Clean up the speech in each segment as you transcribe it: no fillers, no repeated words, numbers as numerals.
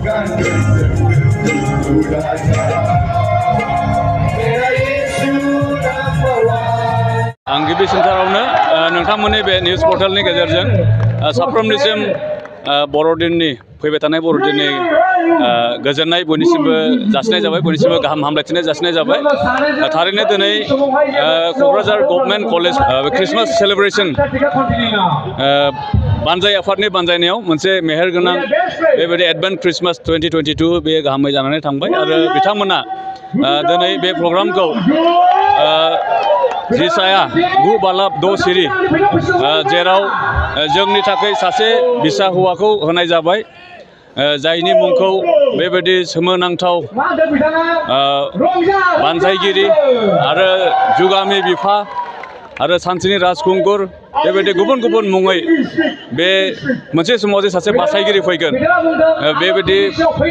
आं गिबि सेन्टारावनो नोंथांमोननि बे निउज पर्टेलनि गेजेरजों साफ्रोमनिसिम बर'दिननि फैबाय थानाय बर'दिननि गोजोननाय बयनिसिमबो जासिनाय जाबाय, बयनिसिमबो गाहाम हामलायथिनाय जासिनाय जाबाय। थारैनो दिनै Kokrajhar government college Christmas celebration बानजाय आफादनि बानजायनायाव मोनसे मेहेरगोनां बेबायदि एडभान्स क्रिसमास 2022 बे गाहामै जानानै थांबाय आरो बिथांमोना दिनै बे प्रग्रामखौ जिसाया 9 बालाब 6 सिरि जेराव जोंनि थाखाय सासे बिसा हौवाखौ होनाय जाबाय, जायनि मुंखौ बेबायदि सोमोनांथाव बानजायगिरि आरो जुगामि बिफा आरो सानसेनि राजखुंगुर बेबायदि गुबुन गुबुन मुङै बे मोनसे समाव जे सासे बासायगिरि फैगोन बेबायदि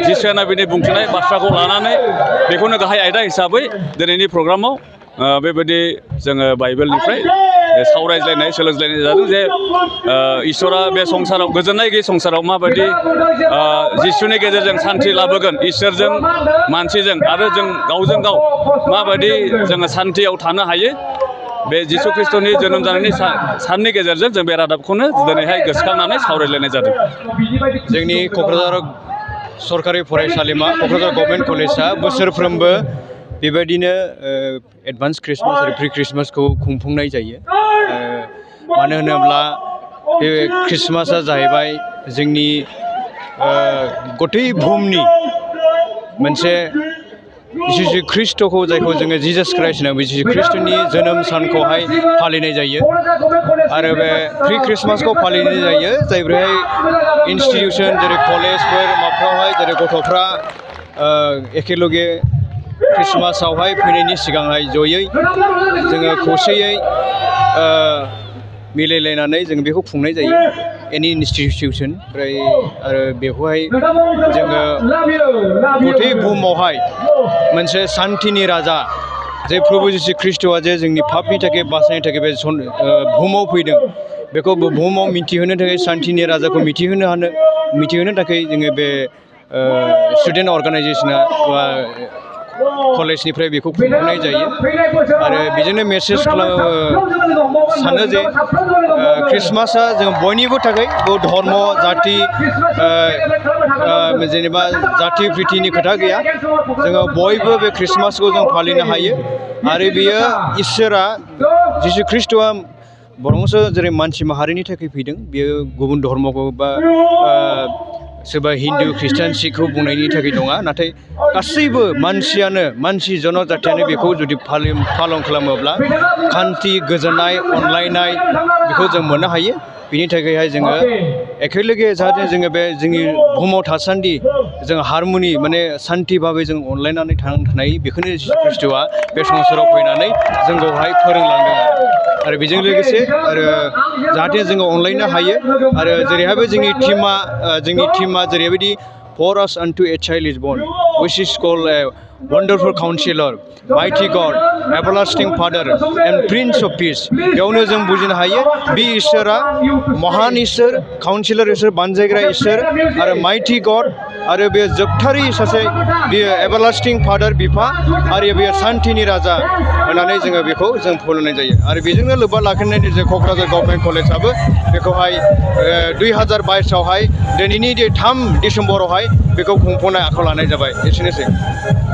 जिसाया बिनि बुंथिनाय बाथ्राखौ लानानै बेखौनो गाहाय आयदा हिसाबै दिनैनि प्रग्रामाव बेबायदि जोङो बाइबेलनिफ्राय सावरायज्लायनाय सोलोंज्लायनाय जादों जे इसोरा बे संसाराव गोजोननाय गैयै संसाराव माबायदि जिसुनि गेजेरजों सान्थि लाबोगोन, इसोरजों मानसिजों आरो जों गावजों गाव माबायदि जोङो सान्थियाव थानो हायो, बे जिसु ख्रिस्ट'नि जोनोम जानायनि साननि गेजेरजों जों बे रादाबखौनो दिनैहाय गोसोखांनानै सावरायलायनाय जादों। जोंनि क'क्राझार सरकारि फरायसालिमा क'क्राझार गभर्नमेन्ट कलेजआ बोसोरफ्रोमबो बेबायदिनो एडभान्स क्रिसमास आरो प्रि क्रिसमासखौ खुंफुंनाय जायो। मानो होनोब्ला बे क्रिसमासआ जाहैबाय जोंनि गथै बुहुमनि मोनसे जिसु ख्रिस्ट'खौ जायखौ जोङो जिजास क्राइस्ट होनो, बे जिसु ख्रिस्ट'नि जोनोम सानखौहाय फालिनाय जायो आरो बे प्रि क्रिसमासखौ फालिनाय जायो जायफोरहाय इनस्टिटिउसन जेरै कलेजफोर माफ्रावहाय जेरै गथ'फ्रा एखेलगे क्रिसमासावहाय फैनायनि सिगांहाय जयै जोङो खौसेयै मिलायलायनानै जों बेखौ खुंनाय जायो एनि इनस्टिटिउसन। ओमफ्राय आरो बेखौहाय जोङो गथै बुहुमावहाय मोनसे सान्थिनि राजा जे प्रभु जिसु ख्रिस्ट'आ जे जोंनि पापनि थाखाय बासायनो थाखाय बे बुहुमाव फैदों, बेखौ बुहुमाव मिथिहोनो थाखाय सान्थिनि राजाखौ मिथिहोनो थाखाय जोङो बे स्टुडेन्ट अर्गानाइजेसना बा कलेजनिफ्राय बेखौ खुंफुंनाय जायो आरो बेजोंनो मेसेज सानो जे क्रिसमासआ जों बयनिबो थाखाय धर्म जाति जेनेबा जाति प्रितिनि खोथा गैया, जोङो बयबो बे क्रिसमासखौ जों फालिनो हायो आरो बेयो इसोरा जिसु ख्रिस्ट'आ बरंसो जेरै मानसि माहारिनि थाखाय फैदों, बेयो गुबुन धर्मखौ बा सोरबा हिन्दु ख्रिस्टान सिखखौ बुंनायनि थाखाय नङा, नाथाय गासैबो मानसि जनजातियानो बेखौ जुदि पालन खालामोब्ला खान्थि गोजोननाय अनलायनाय बेखौ जों मोननो हायो। बिनि थाखायहाय जोङो एखेलगे जाहाथे जोङो बे जोंनि बुहुमाव थासान्दि जों हारमनि माने सान्थि भाबै जों अनलायनानै थानाय बेखौनो जिसु ख्रिस्ट'आ बे संसाराव फैनानै जोंखौहाय फोरोंलांदों आरो बेजों लोगोसे आरो जाहाथे जोङो अनलायनो हायो आरो जेरैहायबो जोंनि टीमा जेरैबायदि For us unto a child is born, which is called a wonderful counselor, mighty God, everlasting Father, and Prince of Peace. बेयावनो जों बुजिनो हायो बे इसोरा महान इसोर, काउन्सिलर इसोर, बानजायग्रा इसोर आरो माइटि गड आरो बे जोबथारि सासे बेयो एभारलास्टिं फादार बिफा आरो बेयो सान्थिनि राजा होननानै जोङो बेखौ जों फोरमायनाय जायो आरो बेजोंनो लोब्बा लाखिनानै जे क'क्राझार गभर्नमेन्ट कलेजआबो बेखौहाय 2022आवहाय दिनैनि 3 डिसेम्बरावहाय बेखौ खुंफुंनाय आखायाव लानाय जाबाय। एसेनोसै।